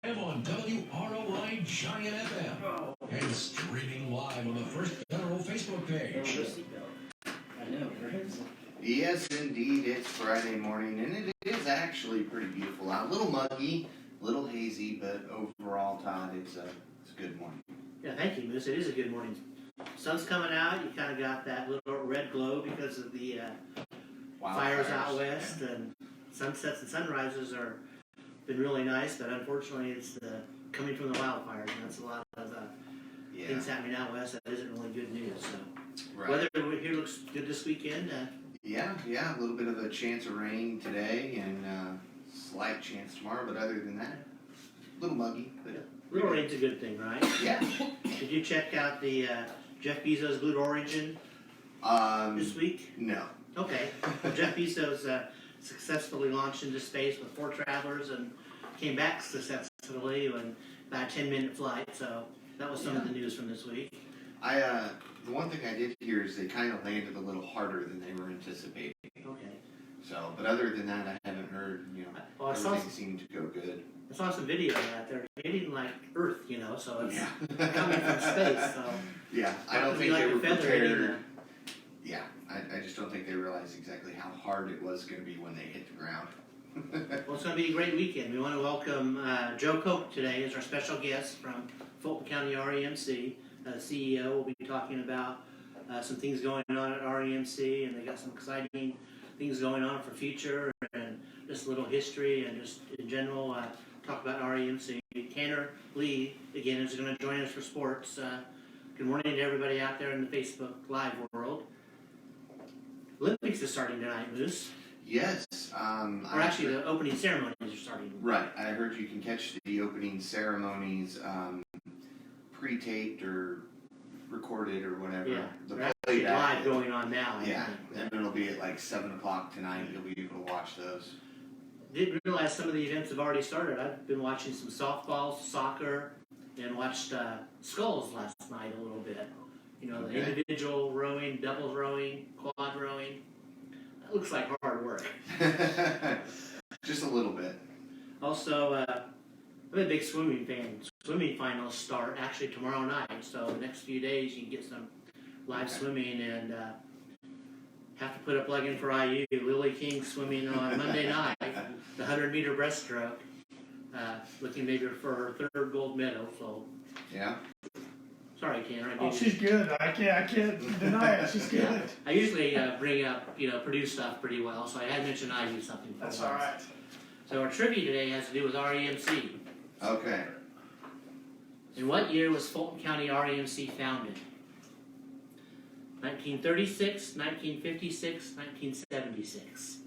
I'm on WROI Giant FM and streaming live on the First Federal Facebook page. I know, right? Yes, indeed. It's Friday morning, and it is actually pretty beautiful out. A little muggy, a little hazy, but overall, Todd, it's a good morning. Yeah, thank you, Moose. It is a good morning. Sun's coming out. You kind of got that little red glow because of the fires out west, and sunsets and sunrises are been really nice. But unfortunately, it's coming from the wildfires, and that's a lot of things happening out west. That isn't really good news. So weather here looks good this weekend. Yeah, a little bit of a chance of rain today, and slight chance tomorrow. But other than that, a little muggy. But Little rain's a good thing, right? Yeah. Did you check out the Jeff Bezos Blue Origin this week? No. Okay. Well, Jeff Bezos successfully launched into space with 4 travelers and came back successfully in about a 10-minute flight. So that was some of the news from this week. The one thing I did hear is they kind of landed a little harder than they were anticipating. Okay. So, but other than that, I haven't heard. Everything seemed to go good. I saw some video of that. They're hitting like Earth, so it's coming from space. So yeah, I don't think they were prepared. Yeah, I just don't think they realized exactly how hard it was going to be when they hit the ground. Well, it's going to be a great weekend. We want to welcome Joe Koch today as our special guest from Fulton County REMC CEO. We'll be talking about some things going on at REMC, and they got some exciting things going on for future, and just a little history, and just in general talk about REMC. Tanner Lee, again, is going to join us for sports. Good morning to everybody out there in the Facebook Live world. Olympics is starting tonight, Moose. Yes. Or actually, the opening ceremonies are starting. Right. I heard you can catch the opening ceremonies pre-taped or recorded or whatever. Yeah, they're actually live going on now. Yeah, and it'll be at like 7 o'clock tonight. You'll be able to watch those. Didn't realize some of the events have already started. I've been watching some softball, soccer, and watched sculls last night a little bit. The individual rowing, doubles rowing, quad rowing. That looks like hard work. Just a little bit. Also, I'm a big swimming fan. Swimming finals start actually tomorrow night. So the next few days you can get some live swimming, and have to put a plug in for IU. Lily King swimming on Monday night, the 100-meter breaststroke, looking maybe for her 3rd gold medal. So yeah. Sorry, Tanner. She's good. I can't deny it. She's good. Yeah. I usually bring up Purdue stuff pretty well, so I had mentioned IU something. That's all right. So our trivia today has to do with REMC. Okay. In what year was Fulton County REMC founded? 1936, 1956, 1976.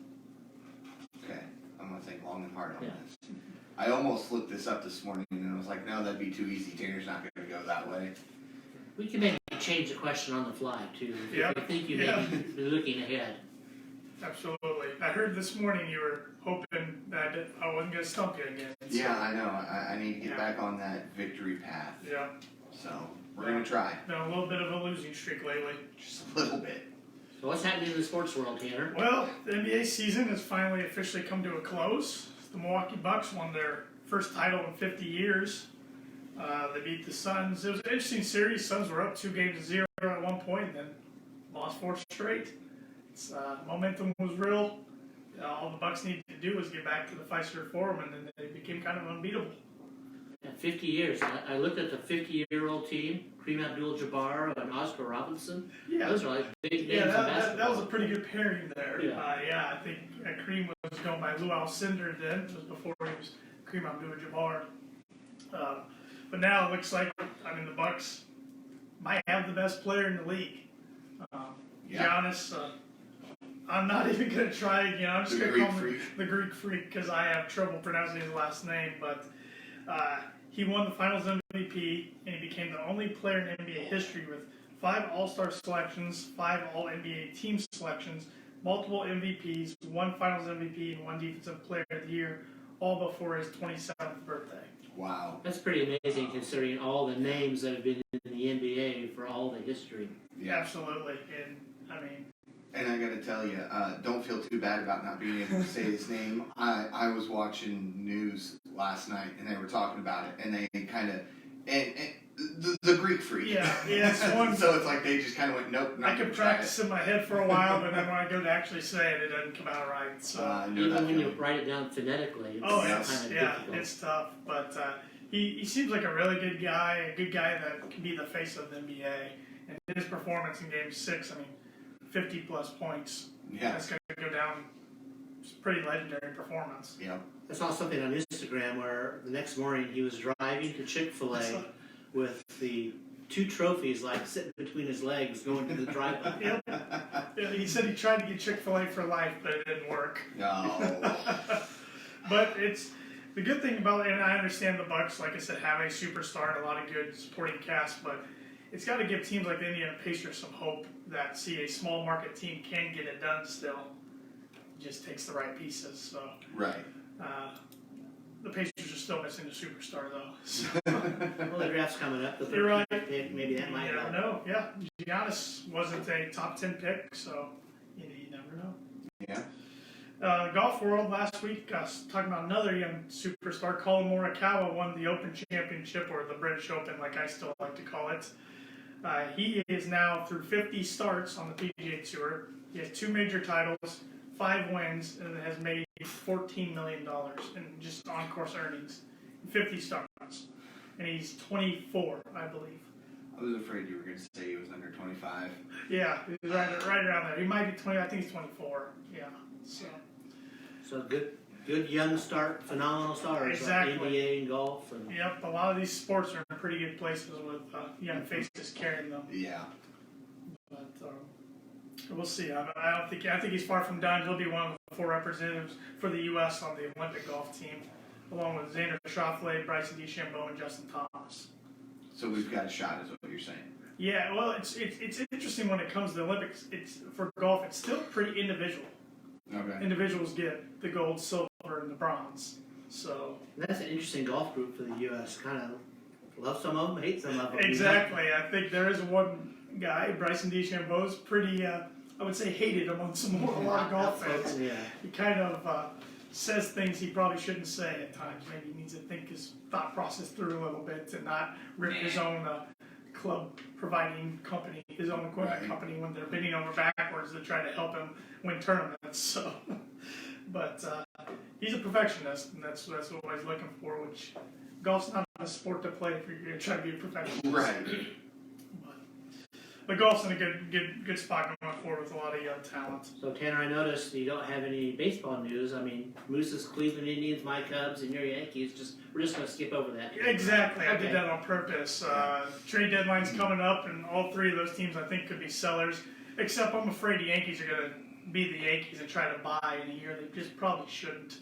Okay, I'm going to think long and hard on this. Yeah. I almost looked this up this morning and I was like, no, that'd be too easy. Tanner's not going to go that way. We can maybe change the question on the fly, too. Yep. I think you may be looking ahead. Absolutely. I heard this morning you were hoping that I wasn't going to stump you again. So. Yeah, I know. I need to get back on that victory path. Yeah. So, we're going to try. Been a little bit of a losing streak lately. Just a little bit. So what's happening in the sports world, Tanner? Well, the NBA season has finally officially come to a close. The Milwaukee Bucks won their first title in 50 years. They beat the Suns. It was an interesting series. Suns were up 2-0 at one point, and then lost 4 straight. Momentum was real. All the Bucks needed to do was get back to the Fiserv Forum, and then they became kind of unbeatable. Yeah, 50 years. I looked at the 50-year-old team, Kareem Abdul-Jabbar and Oscar Robinson. Yeah. Those are like big names in basketball. That was a pretty good pairing there. Yeah. I think Kareem was going by Lou Alcindor then. It was before he was Kareem Abdul-Jabbar. But now it looks like, the Bucks might have the best player in the league. Giannis, I'm not even going to try again. I'm just going to call him the Greek Freak because I have trouble pronouncing his last name. But he won the Finals MVP, and he became the only player in NBA history with 5 All-Star selections, 5 All-NBA team selections, multiple MVPs, 1 Finals MVP, and 1 Defensive Player of the Year, all before his 27th birthday. Wow. That's pretty amazing considering all the names that have been in the NBA for all the history. Yeah, absolutely. And, And I gotta tell you, don't feel too bad about not being able to say his name. I was watching news last night, and they were talking about it, and they kind of, and the Greek freak. Yeah, it's one. So it's like they just kind of went, nope, not I could practice in my head for a while, but then when I go to actually say it, it doesn't come out right. So Even when you write it down phonetically, it's oh, kind it's of difficult. it's tough. But he seems like a really good guy, that can be the face of the NBA. And his performance in Game 6, I mean, 50+ points. Yeah. That's going to go down. It's a pretty legendary performance. Yeah. I saw something on Instagram where the next morning he was driving to Chick-fil-A with the 2 trophies like sitting between his legs going to the drive-by. Yep. Yeah, he said he tried to get Chick-fil-A for life, but it didn't work. No. But it's the good thing about it, and I understand the Bucks, like I said, have a superstar and a lot of good supporting cast, but it's got to give teams like the Indiana Pacers some hope that, see, a small market team can get it done still. It just takes the right pieces. So Right. the Pacers are still missing the superstar, though. So, Well, the draft's coming up. The You're right. pick, maybe that might you never help. know. Yeah, Giannis wasn't a top 10 pick, so you never know. Yeah. Golf world last week, talking about another young superstar, Colin Morikawa won the Open Championship, or the British Open, like I still like to call it. He is now through 50 starts on the PGA Tour. He has 2 major titles, 5 wins, and has made $14 million in just on-course earnings in 50 starts. And he's 24, I believe. I was afraid you were going to say he was under 25. Yeah, he's right around there. He might be 20, I think he's 24. Yeah, so good young start, phenomenal stars. Exactly. Like NBA and golf. And yep, a lot of these sports are in pretty good places with young faces carrying them. Yeah. But we'll see. I think he's far from done. He'll be one of the 4 representatives for the U.S. on the Olympic golf team, along with Xander Schauffele, Bryson DeChambeau, and Justin Thomas. So we've got a shot, is what you're saying. Yeah, well, it's interesting when it comes to the Olympics. It's for golf. It's still pretty individual. Okay. Individuals get the gold, silver, and the bronze. So that's an interesting golf group for the U.S. Kind of love some of them, hate some of them. exactly, I think there is one guy, Bryson DeChambeau's pretty, I would say, hated amongst a lot of golf fans. Yeah. He kind of says things he probably shouldn't say at times. Maybe he needs to think his thought process through a little bit and not rip his own club providing company, his own equipment company, when they're bending over backwards to try to help him win tournaments. So, but he's a perfectionist, and that's what he's looking for. Which golf's not a sport to play if you're going to try to be a perfectionist. Right. But golf's in a good spot going forward with a lot of young talent. So Tanner, I noticed you don't have any baseball news. I mean, Moose's Cleveland Indians, my Cubs, and your Yankees. We're just going to skip over that. Exactly, I Okay. did that on purpose. Trade deadline's coming up, and all 3 of those teams I think could be sellers. Except I'm afraid the Yankees are going to be the Yankees and try to buy in a year they just probably shouldn't.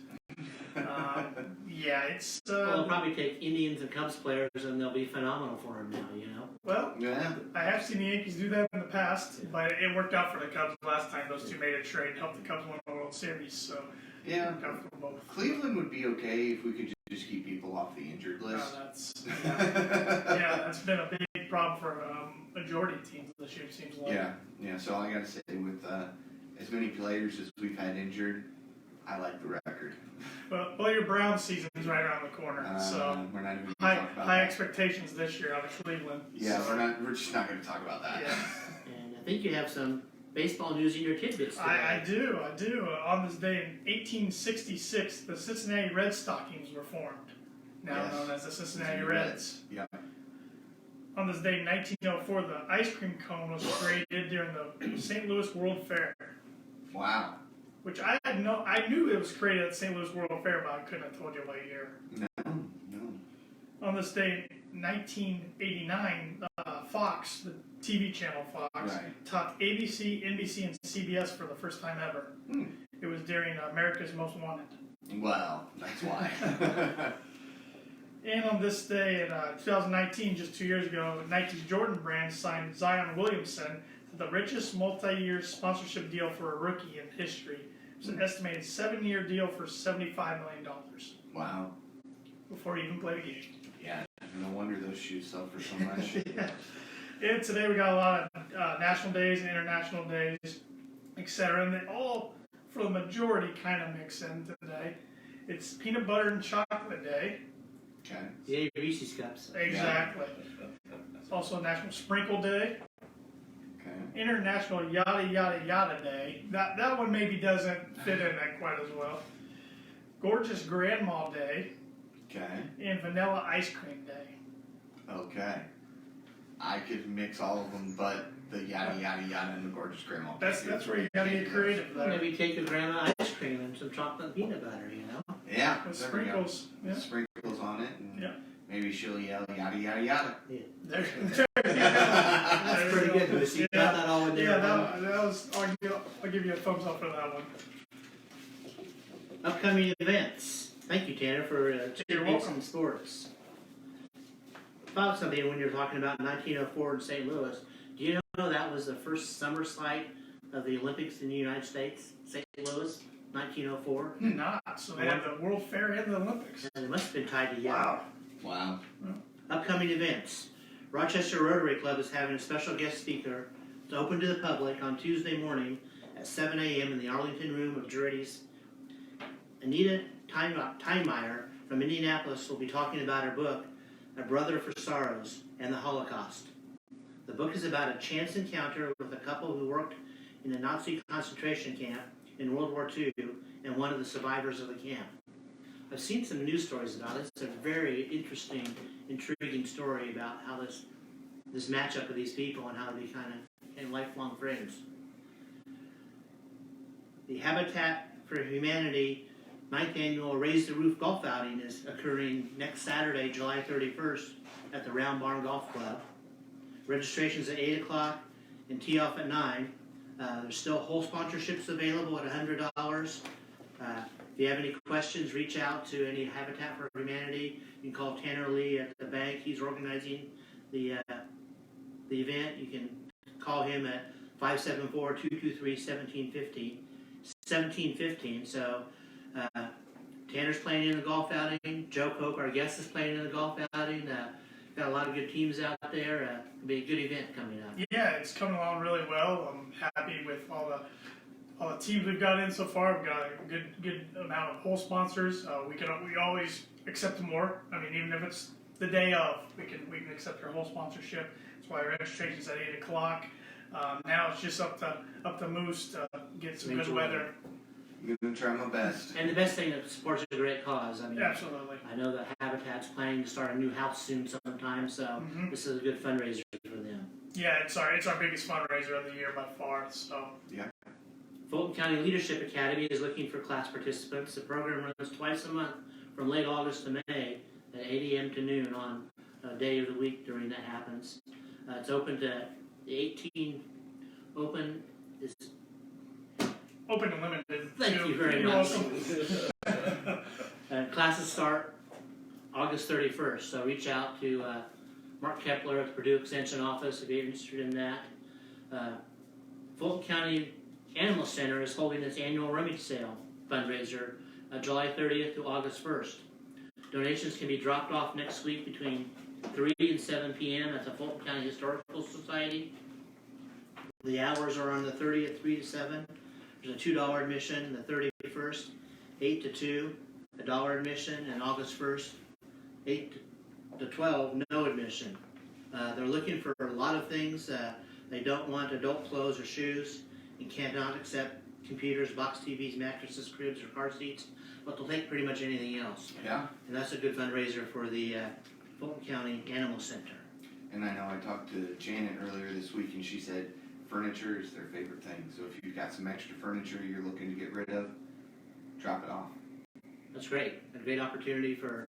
Yeah, it's Well, they'll probably take Indians and Cubs players, and they'll be phenomenal for him now. well. Yeah. I have seen the Yankees do that in the past, but it worked out for the Cubs last time. Those 2 made a trade, helped the Cubs win the World Series. So Yeah. it worked out for both. Cleveland would be okay if we could just keep people off the injured list. Yeah, that's been a big problem for majority of teams this year. It seems like. Yeah. So all I gotta say, with as many players as we've had injured, I like the record. Well, your Browns season's right around the corner, so we're not even high gonna talk about high that. expectations this year out of Cleveland. Yeah, so, we're just not gonna talk about that. Yeah. And I think you have some baseball news in your tidbits today. I do. On this day in 1866, the Cincinnati Red Stockings were formed, now Yes. known as the Cincinnati Reds. Yeah. On this day in 1904, the ice cream cone was created during the St. Louis World Fair, Wow. which I knew it was created at the St. Louis World Fair, but I couldn't have told you what year. No. On this day in 1989, Fox, the TV channel Fox, topped ABC, NBC, and CBS for the first time ever. It was during America's Most Wanted. Well, that's why. And on this day in 2019, just 2 years ago, Nike's Jordan brand signed Zion Williamson to the richest multi-year sponsorship deal for a rookie in history. It's an estimated 7-year deal for $75 million. Wow. Before he even played a game. Yeah. No wonder those shoes sell for so much. Yeah. And today we got a lot of national days and international days. etc. And they all, for the majority, kind of mix in today. It's peanut butter and chocolate day. Okay. Yeah, Reese's cups. Exactly. It's also National Sprinkle Day. Okay. International Yada Yada Yada Day. That one maybe doesn't fit in that quite as well. Gorgeous Grandma Day. Okay. And Vanilla Ice Cream Day. Okay. I could mix all of them, but the yada yada yada and the gorgeous grandma. That's where you gotta get creative Well, there. maybe take a grandma ice cream and some chocolate and peanut butter, you know? Yeah. With there we go. sprinkles. Yeah. Sprinkles on it, and Yeah. maybe she'll yell yada yada yada. There That's pretty good, Lucy. Got that all in there. Yeah, that was. I'll give you a thumbs up for that one. Upcoming events. Thank you, Tanner, for You're taking welcome. some sports. About something when you're talking about 1904 in St. Louis. Do you know that was the first summer site of the Olympics in the United States? St. Louis, 1904. Not. So they had the World Fair and the Olympics. And it must have been tied together. Wow. Wow. Upcoming events. Rochester Rotary Club is having a special guest speaker to open to the public on Tuesday morning at 7 a.m. in the Arlington Room of Jurities. Anita Teinmeyer from Indianapolis will be talking about her book, A Brother for Sorrows and the Holocaust. The book is about a chance encounter with a couple who worked in a Nazi concentration camp in World War II and one of the survivors of the camp. I've seen some news stories about it. It's a very interesting, intriguing story about how this matchup of these people and how they became lifelong friends. The Habitat for Humanity 9th annual Raise the Roof golf outing is occurring next Saturday, July 31st at the Round Barn Golf Club. Registration's at 8 o'clock and tee off at 9. There's still whole sponsorships available at $100. If you have any questions, reach out to any Habitat for Humanity. You can call Tanner Lee at the bank. He's organizing the event. You can call him at 574-223-1715. So Tanner's playing in the golf outing. Joe Koch, our guest, is playing in the golf outing. Got a lot of good teams out there. It'll be a good event coming up. Yeah, it's coming along really well. I'm happy with all the teams we've got in so far. We've got a good amount of whole sponsors. We always accept more. I mean, even if it's the day of, we can accept your whole sponsorship. That's why registration's at 8 o'clock. Now it's just up to Moose to get some good weather. I'm gonna try my best. And the best thing that supports a great cause. I mean, Absolutely. I know that Habitat's planning to start a new house soon sometime, so this is a good fundraiser for them. Yeah, it's our biggest fundraiser of the year by far. So Yeah. Fulton County Leadership Academy is looking for class participants. The program runs twice a month from late August to May at 8 a.m. to noon on a day of the week during that happens. It's open to the 18. Open is. open and limited. Thank you very You're much. welcome. Classes start August 31st, so reach out to Mark Kepler at the Purdue Extension Office if you're interested in that. Fulton County Animal Center is holding its annual rummage sale fundraiser July 30th to August 1st. Donations can be dropped off next week between 3 and 7 p.m. at the Fulton County Historical Society. The hours are on the 30th, 3 to 7. There's a $2 admission, the 31st, 8 to 2, $1 admission, and August 1st, 8 to 12, no admission. They're looking for a lot of things. They don't want adult clothes or shoes and cannot accept computers, box TVs, mattresses, cribs, or car seats, but they'll take pretty much anything else. Yeah. And that's a good fundraiser for the Fulton County Animal Center. And I know I talked to Janet earlier this week, and she said furniture is their favorite thing. So if you've got some extra furniture you're looking to get rid of, drop it off. That's great. A great opportunity to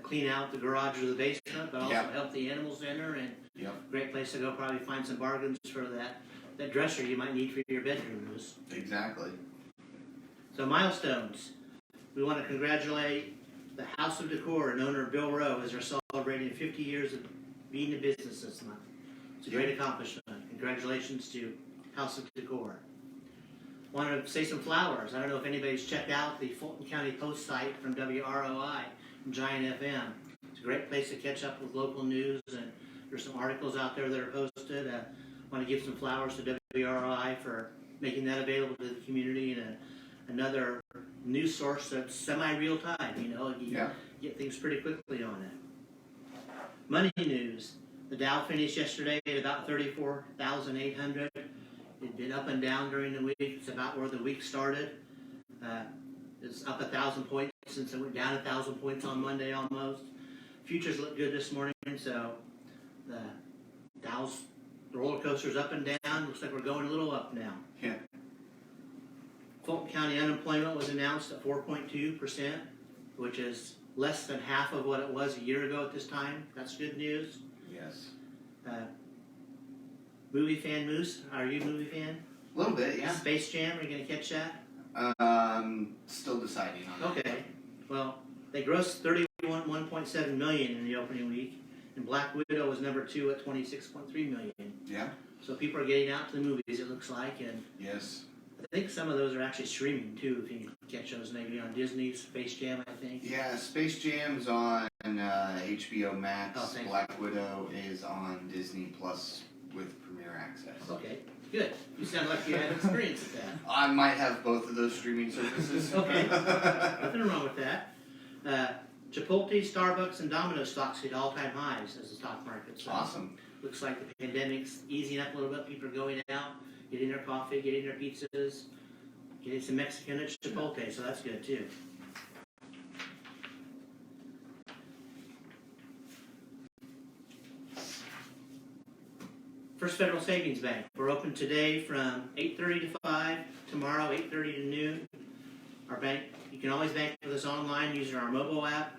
clean out the garage or the basement, but also help the animal center, and great place to go probably find some bargains for that dresser you might need for your bedroom use. Exactly. So milestones. We want to congratulate the House of Decor and owner Bill Rowe as they're celebrating 50 years of being in business this month. It's a great accomplishment. Congratulations to House of Decor. Want to say some flowers. I don't know if anybody's checked out the Fulton County Post site from WROI from Giant FM. It's a great place to catch up with local news, and there's some articles out there that are posted. Want to give some flowers to WROI for making that available to the community and another news source that's semi-real time. You know, you get things pretty quickly on it. Money news. The Dow finished yesterday at about 34,800. It's been up and down during the week. It's about where the week started. It's up 1,000 points since it went down 1,000 points on Monday almost. Futures look good this morning, so the Dow's roller coaster's up and down. Looks like we're going a little up now. Yeah. Fulton County unemployment was announced at 4.2%, which is less than half of what it was a year ago at this time. That's good news. Yes. Movie fan Moose, are you a movie fan? A little bit, yeah. Space Jam, are you going to catch that? Still deciding on that. Okay. Well, they grossed $1.7 million in the opening week, and Black Widow was number 2 at $26.3 million. Yeah. So people are getting out to the movies, it looks like, and Yes. I think some of those are actually streaming too. If you can catch those, maybe on Disney, Space Jam, I think. Yeah, Space Jam's on HBO Max. Oh, thanks. Black Widow is on Disney Plus with Premier Access. Okay, good. You sound like you had experience with that. I might have both of those streaming services. Okay, nothing wrong with that. Chipotle, Starbucks, and Domino's stocks hit all-time highs as the stock market. So Awesome. looks like the pandemic's easing up a little bit. People are going out, getting their coffee, getting their pizzas, getting some Mexican at Chipotle, so that's good too. First Federal Savings Bank. We're open today from 8:30 to 5, tomorrow 8:30 to noon. Our bank, you can always bank with us online using our mobile app,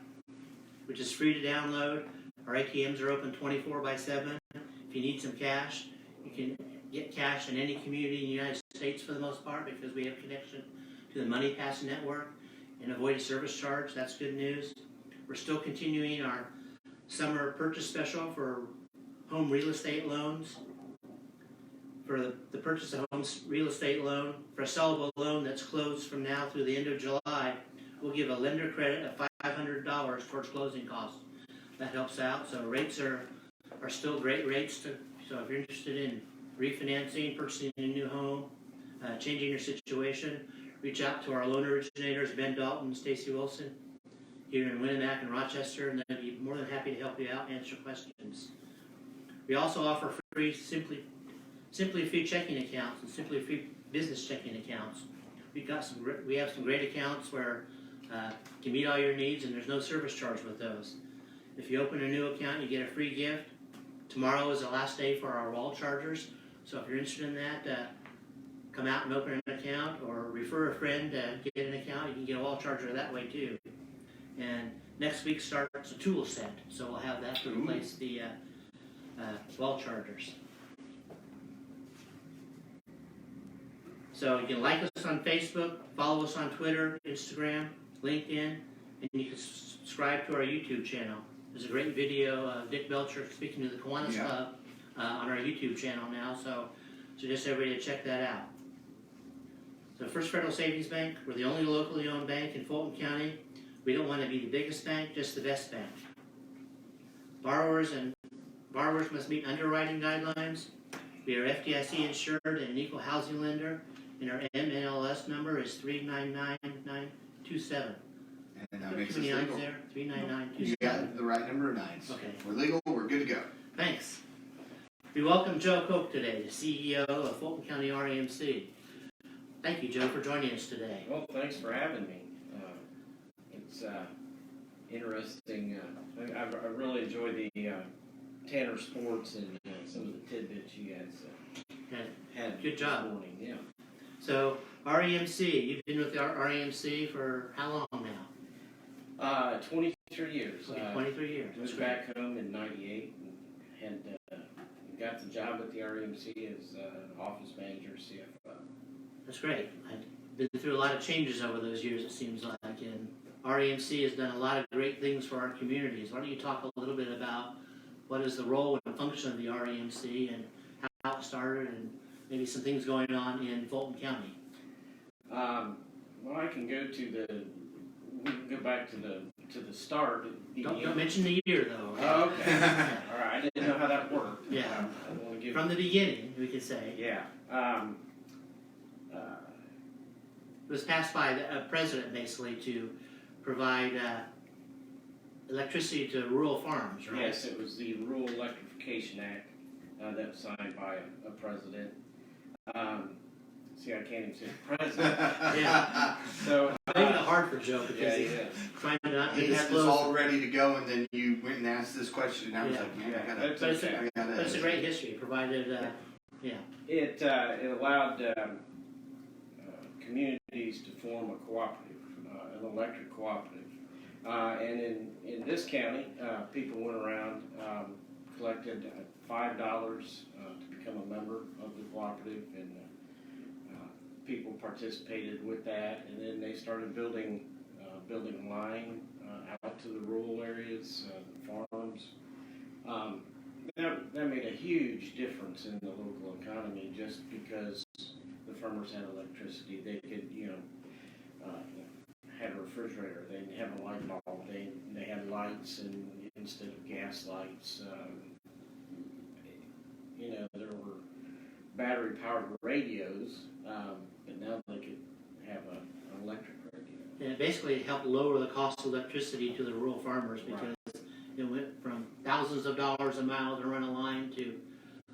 which is free to download. Our ATMs are open 24/7. If you need some cash, you can get cash in any community in the United States for the most part because we have connection to the MoneyPass network and avoid a service charge. That's good news. We're still continuing our summer purchase special for home real estate loans. For the purchase of home real estate loan, for a sellable loan that's closed from now through the end of July, we'll give a lender credit of $500 towards closing costs. That helps out. So rates are still great rates. So if you're interested in refinancing, purchasing a new home, changing your situation, reach out to our loan originators, Ben Dalton and Stacy Wilson, here in Winnemac and Rochester, and they'll be more than happy to help you out and answer questions. We also offer free Simply Free checking accounts and Simply Free business checking accounts. We have some great accounts where can meet all your needs, and there's no service charge with those. If you open a new account, you get a free gift. Tomorrow is the last day for our wall chargers, so if you're interested in that, come out and open an account or refer a friend to get an account. You can get a wall charger that way too. And next week starts a tool set, so we'll have that to replace the wall chargers. So you can like us on Facebook, follow us on Twitter, Instagram, LinkedIn, and you can subscribe to our YouTube channel. There's a great video of Dick Belcher speaking to the Kiwanis Club on our YouTube channel now, so suggest everybody to check that out. So First Federal Savings Bank, we're the only locally owned bank in Fulton County. We don't want to be the biggest bank, just the best bank. Borrowers must meet underwriting guidelines. We are FDIC insured and an equal housing lender, and our MNLS number is 399927. And that makes us legal. There? 39927. You got the right number of nines. Okay. We're legal, we're good to go. Thanks. We welcome Joe Koch today, the CEO of Fulton County REMC. Thank you, Joe, for joining us today. Well, thanks for having me. It's interesting. I really enjoy the Tanner Sports and some of the tidbits you guys had Good job. this morning. Yeah. So, REMC, you've been with the REMC for how long now? 23 years. 23 years. Moved back home in '98 and got the job at the REMC as office manager, CFO. That's great. I've been through a lot of changes over those years, it seems like, and REMC has done a lot of great things for our communities. Why don't you talk a little bit about what is the role and function of the REMC and how it started and maybe some things going on in Fulton County? Well, I can go we can go back to the start. Don't mention the year, though. Oh, okay. All right. I didn't know how that worked. Yeah. I don't want to give From the beginning, we could say. Yeah. It was passed by a president basically to provide electricity to rural farms, right? Yes, it was the Rural Electrification Act that was signed by a president. See, I can't even say president. Yeah. So Making it hard for Joe because yeah, he's yeah. trying to not He be had this disclosed. all ready to go, and then you went and asked this question, and I was Yeah. like, man, Yeah, I gotta. that's But it's, okay. I gotta. but it's a great history. It provided, It allowed communities to form a cooperative, an electric cooperative. And in this county, people went around, collected $5 to become a member of the cooperative, and people participated with that. And then they started building line out to the rural areas, the farms. That made a huge difference in the local economy just because the farmers had electricity. They could, had a refrigerator. They didn't have a light bulb. They had lights and instead of gas lights. There were battery-powered radios, but now they could have an electric radio. and it basically helped lower the cost of electricity to the rural farmers because it went from thousands of dollars a mile to run a line to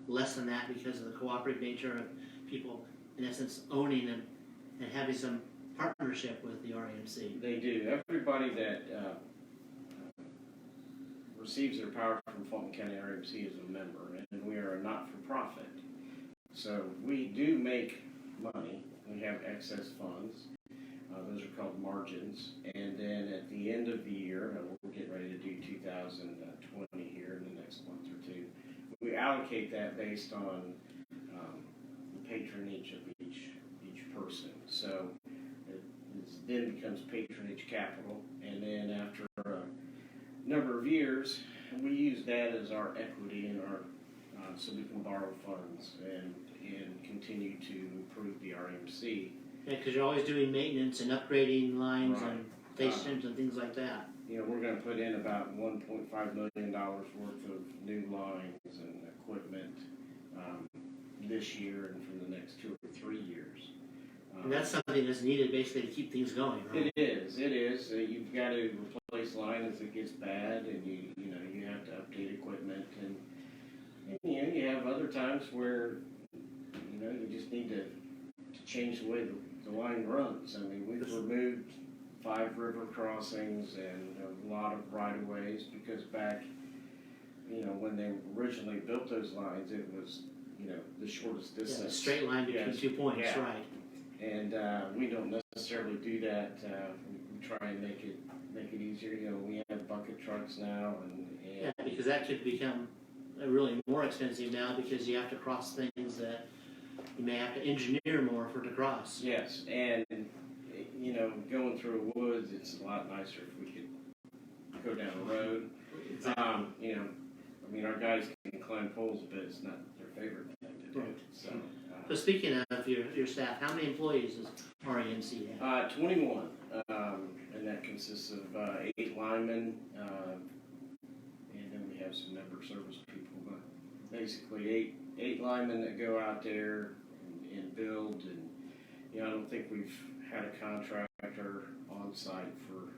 less than that because of the cooperative nature of people, in essence, owning and having some partnership with the REMC. They do. Everybody that receives their power from Fulton County REMC is a member, and we are a not-for-profit. So we do make money. We have excess funds. Those are called margins. And then at the end of the year, we're getting ready to do 2020 here in the next month or two, we allocate that based on the patronage of each person. So it then becomes patronage capital, and then after a number of years, we use that as our equity in our so we can borrow funds and continue to improve the RMC. Yeah, because you're always doing maintenance and upgrading lines Right. and stations and things like that. We're going to put in about $1.5 million worth of new lines and equipment this year and for the next 2 or 3 years. And that's something that's needed basically to keep things going, right? It is. You've got to replace line as it gets bad, and you have to update equipment, and you have other times where you just need to change the way the line runs. I mean, we've removed 5 river crossings and a lot of right-of-ways because back, when they originally built those lines, it was, the shortest distance. Yeah, a straight line between Yes. 2 points, Yeah. right? And we don't necessarily do that. We try and make it easier. We have bucket trucks now, and Yeah, because that could become really more expensive now because you have to cross things that you may have to engineer more for to cross. yes, and going through woods, it's a lot nicer if we could go down a road. Our guys can climb poles, but it's not their favorite thing to do. Right. So, So speaking of your staff, how many employees does REMC have? 21, and that consists of 8 linemen, and then we have some member service people, but basically 8 linemen that go out there and build, and I don't think we've had a contractor on site for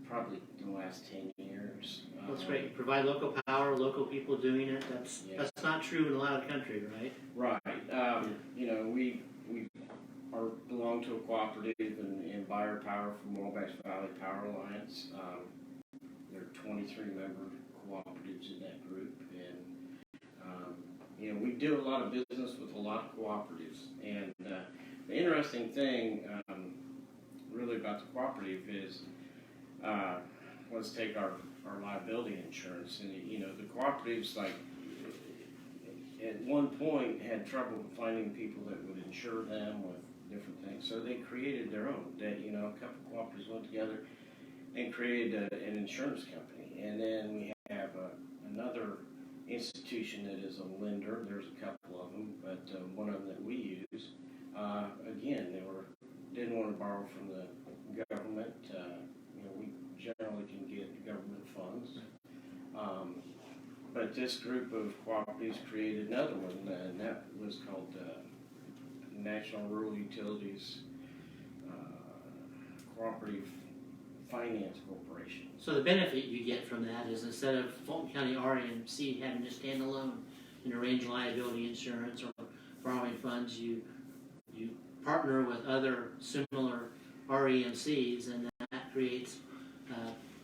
probably the last 10 years. That's great. Provide local power, local people doing it. That's not true in a lot of country, right? Right. We belong to a cooperative and buy our power from Wabash Valley Power Alliance. There are 23 member cooperatives in that group, and we do a lot of business with a lot of cooperatives. And the interesting thing, really about the cooperative is, let's take our liability insurance, and the cooperatives at one point had trouble finding people that would insure them with different things, so they created their own. A couple cooperatives went together and created an insurance company, and then we have another institution that is a lender. There's a couple of them, but one of them that we use, again, they didn't want to borrow from the government. We generally can get government funds. But this group of cooperatives created another one, and that was called National Rural Utilities Cooperative Finance Corporation. So the benefit you get from that is instead of Fulton County REMC having to stand alone and arrange liability insurance or borrowing funds, you partner with other similar REMCs, and that creates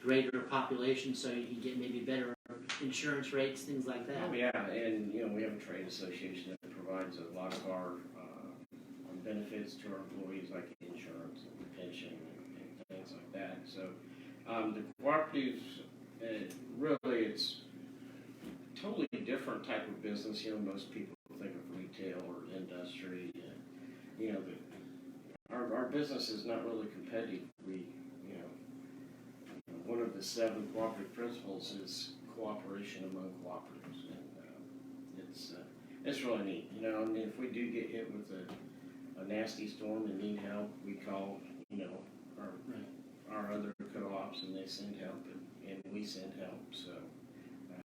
greater population, so you can get maybe better insurance rates, things like that. Oh yeah, and we have a trade association that provides a lot of our benefits to our employees, like insurance and pension and things like that. So the cooperatives, really, it's a totally different type of business. Most people think of retail or industry. Our business is not really competitive. One of the 7 cooperative principles is cooperation among cooperatives, and it's really neat. If we do get hit with a nasty storm and need help, we call our other co-ops, and they send help, and we send help. So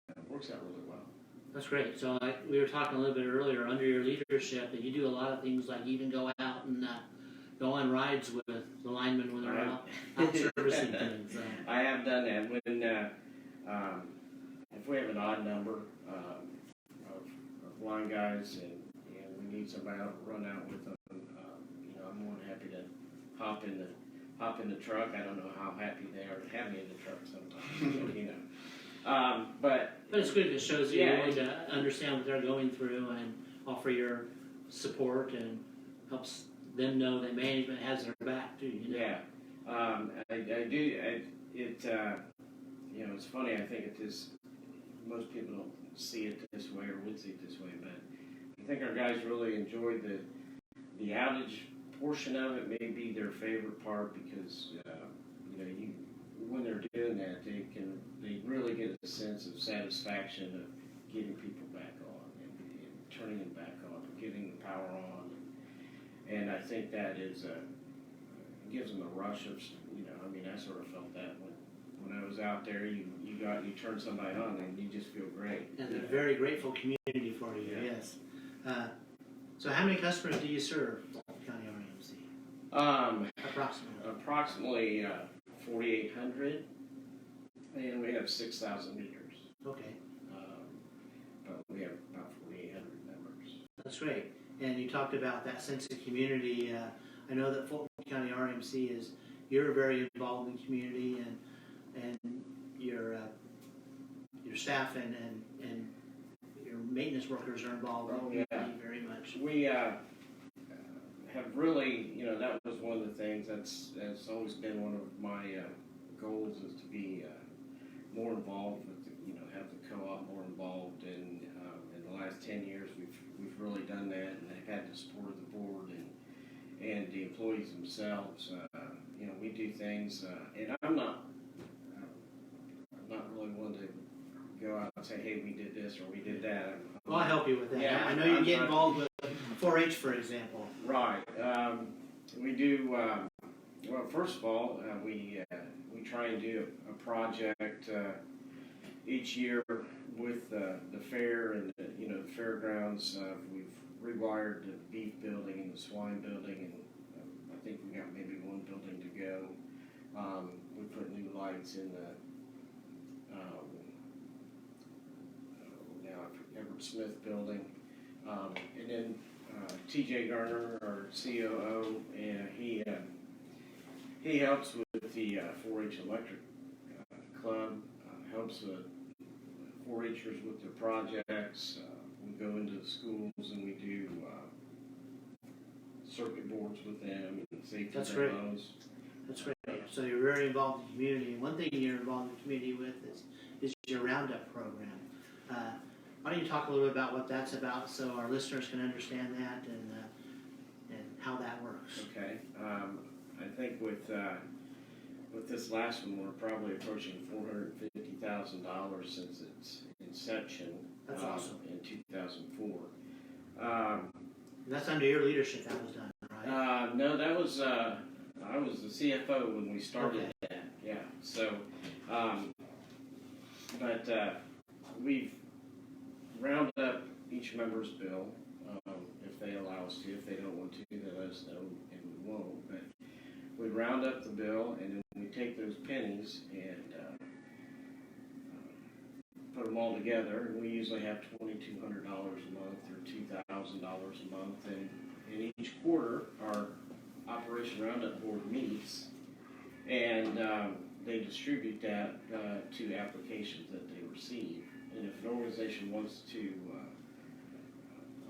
it works out really well. That's great. So like we were talking a little bit earlier, under your leadership, that you do a lot of things, like even go out and go on rides with the linemen when they're out servicing things. I have done that when if we have an odd number of line guys and we need somebody to run out with them. I'm more than happy to hop in the truck. I don't know how happy they are to have me in the truck sometimes. But it's good. It shows that you're willing to understand what they're going through and offer your support, and helps them know that management has their back too. Yeah, I do. It's funny. I think most people don't see it this way or would see it this way, but I think our guys really enjoy the outage portion of it. May be their favorite part because when they're doing that, they really get a sense of satisfaction of getting people back on and turning them back on, and getting the power on, and I think that gives them a rush of I sort of felt that when I was out there. You turn somebody on and you just feel great. And they're a very grateful community for you. Yeah. Yes. So how many customers do you serve, Fulton County REMC? Approximately 4,800, and we have 6,000 meters. Okay. But we have about 4,800 members. That's great. And you talked about that sense of community. I know that Fulton County REMC you're very involved in the community, and your staff and your maintenance workers are involved in the community very much. We have really, that was one of the things that's always been one of my goals, is to be more involved with have the co-op more involved, and in the last 10 years we've really done that, and they've had the support of the board and the employees themselves. We do things, and I'm not really one to go out and say, hey, we did this or we did that. Well, I'll help you with that. Yeah, I know you get involved with 4-H, for example. Right. We do. Well, first of all, we try and do a project each year with the fair and the fairgrounds. We've rewired the beef building and the swine building, and I think we got maybe one building to go. We put new lights in the Everett Smith building, and then T.J. Garner, our COO, and he helps with the 4-H electric club, helps the 4-Hers with their projects. We go into the schools and we do circuit boards with them and safety demos. That's great. So you're very involved in the community. And one thing you're involved in the community with is your Roundup program. Why don't you talk a little bit about what that's about, so our listeners can understand that and how that works? Okay. I think with this last one, we're probably approaching $450,000 since its inception. That's awesome. In 2004. That's under your leadership that was done, right? No, that was I was the CFO when we started that. Yeah. So, but we've rounded up each member's bill. If they allow us to. If they don't want to, they let us know, and we won't. But we round up the bill, and then we take those pennies and put them all together. And we usually have $2,200 a month or $2,000 a month, and in each quarter, our Operation Roundup Board meets, and they distribute that to applications that they receive. And if an organization wants to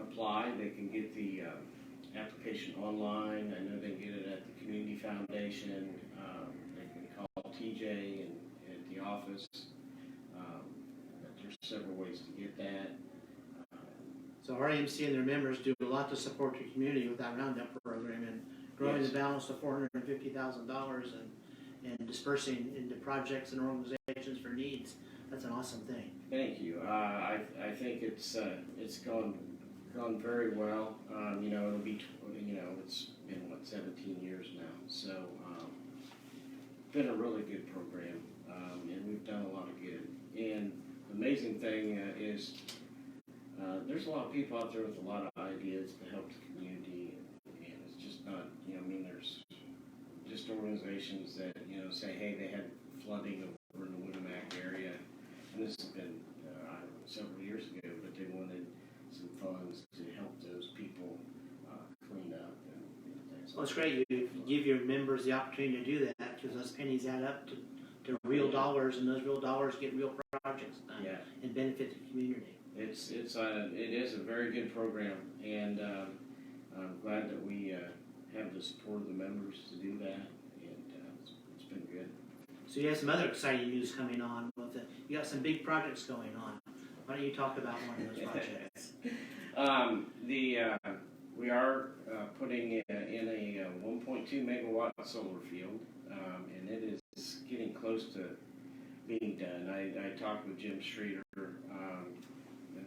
apply, they can get the application online. I know they can get it at the Community Foundation. They can call TJ and at the office. But there's several ways to get that. So REMC and their members do a lot to support the community with that Roundup program and growing Yes. the balance to $450,000 and dispersing into projects and organizations for needs. That's an awesome thing. Thank you. I think it's gone very well. It'll be it's been 17 years now, so been a really good program, and we've done a lot of good. And the amazing thing is there's a lot of people out there with a lot of ideas to help the community, and it's just not there's just organizations that say, hey, they had flooding over in the Winamac area. And this has been, several years ago, but they wanted some funds to help those people clean up and things. Well, it's great you give your members the opportunity to do that because those pennies add up to real dollars, and those real dollars get real projects done and benefit the community. It is a very good program, and I'm glad that we have the support of the members to do that, and it's been good. So you have some other exciting news coming on with it. You got some big projects going on. Why don't you talk about one of those projects? We are putting in a 1.2 megawatt solar field, and it is getting close to being done. I talked with Jim Streeter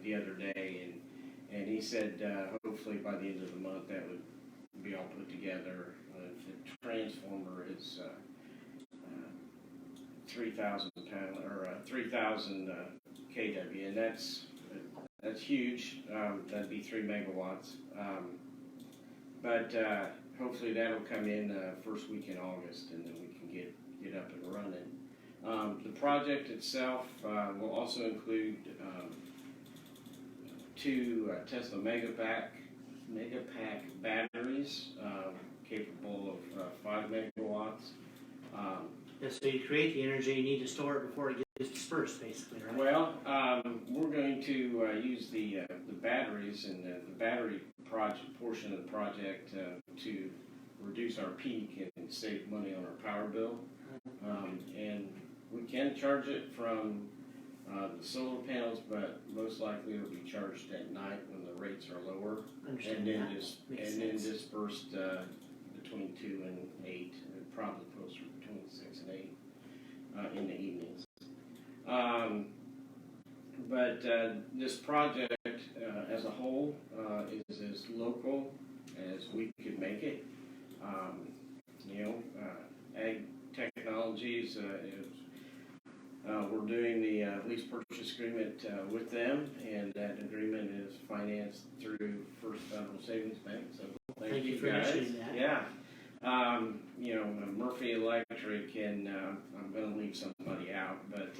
the other day, and he said hopefully by the end of the month that would be all put together. The transformer is 3,000 panel or 3,000 kW, and that's huge. That'd be 3 megawatts. But hopefully that'll come in first week in August, and then we can get up and running. The project itself will also include 2 Tesla Megapack batteries capable of 5 megawatts. So you create the energy, you need to store it before it gets dispersed, basically, right? Well, we're going to use the batteries and the battery portion of the project to reduce our peak and save money on our power bill. And we can charge it from the solar panels, but most likely it'll be charged at night when the rates are lower, and then dispersed between 2 and 8, and probably closer between 6 and 8 in the evenings. But this project as a whole is as local as we could make it. Ag Technologies we're doing the lease purchase agreement with them, and that agreement is financed through First Federal Savings Bank. So thank you for guys. mentioning that. Yeah. Murphy Electric, and I'm going to leave somebody out, but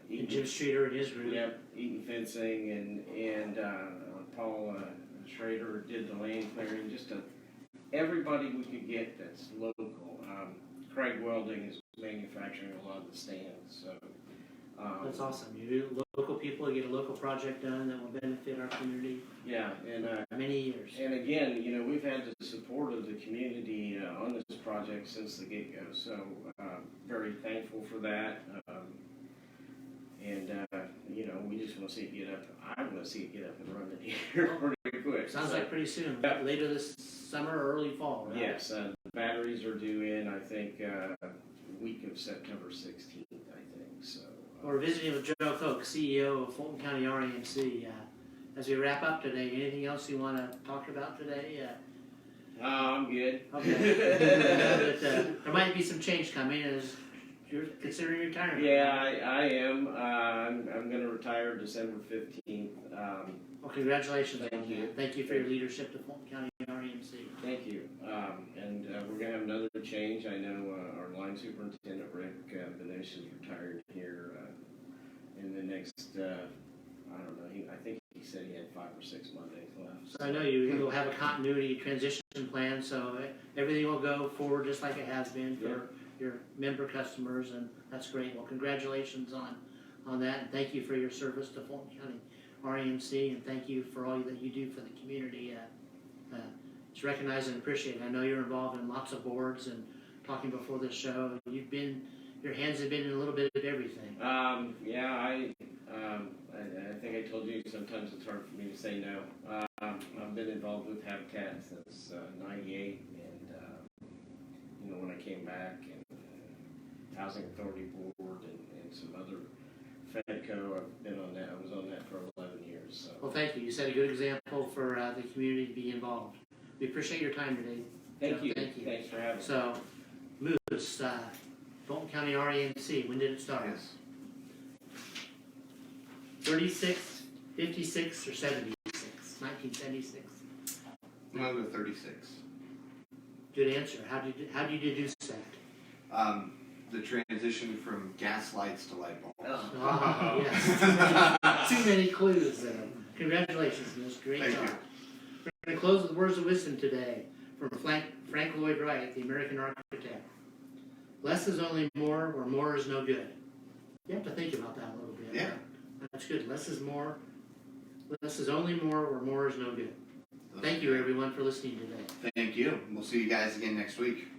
And Jim Streeter and his group. Yep, Eaton Fencing and Paul Schrader did the land clearing. Just everybody we could get that's local. Craig Welding is manufacturing a lot of the stands. So That's awesome. You do local people, you get a local project done that will benefit our community. Yeah, and many years. And again, we've had the support of the community on this project since the get-go. So very thankful for that. We just want to see it get up. I want to see it get up and running here pretty quick. Sounds like pretty soon. Yeah. Later this summer or early fall, right? Yes, the batteries are due in, I think, week of September 16th, I think. So We're visiting with Joe Koch, CEO of Fulton County REMC. As we wrap up today, anything else you want to talk about today? I'm good. Okay. But, there might be some change coming as you're considering retirement. Yeah, I am. I'm going to retire December 15th. Well, congratulations Thank on you. that. Thank you for your leadership to Fulton County REMC. Thank you. And we're going to have another change. I know our line superintendent, Rick Benesh, is retired here in the next, I don't know, I think he said he had 5 or 6 Mondays left. So I know you will have a continuity transition plan, so everything will go forward just like it has been for your member customers, and that's great. Well, congratulations on that, and thank you for your service to Fulton County REMC, and thank you for all that you do for the community. It's recognized and appreciated. I know you're involved in lots of boards, and talking before this show, your hands have been in a little bit of everything. I think I told you sometimes it's hard for me to say no. I've been involved with Habitat since '98, and when I came back, and Housing Authority Board, and some other FedCo. I've been on that. I was on that for 11 years. So. Well, thank you. You set a good example for the community to be involved. We appreciate your time today. Thank Jeff, you. Thank you. Thanks for having me. So, Moose, Fulton County REMC, when did it start? Yes. 36, 56, or 76? 1976. I'm gonna go 36. Good answer. How did you deduce that? The transition from gas lights to light bulbs. Ah, yes. Too many clues there. Congratulations, Moose. Great Thank job. you. We're going to close with words of wisdom today from Frank Lloyd Wright, the American architect. Less is only more where more is no good. You have to think about that a little bit. Yeah. That's good. Less is more. Less is only more where more is no good. Thank you, everyone, for listening today. Thank you. We'll see you guys again next week.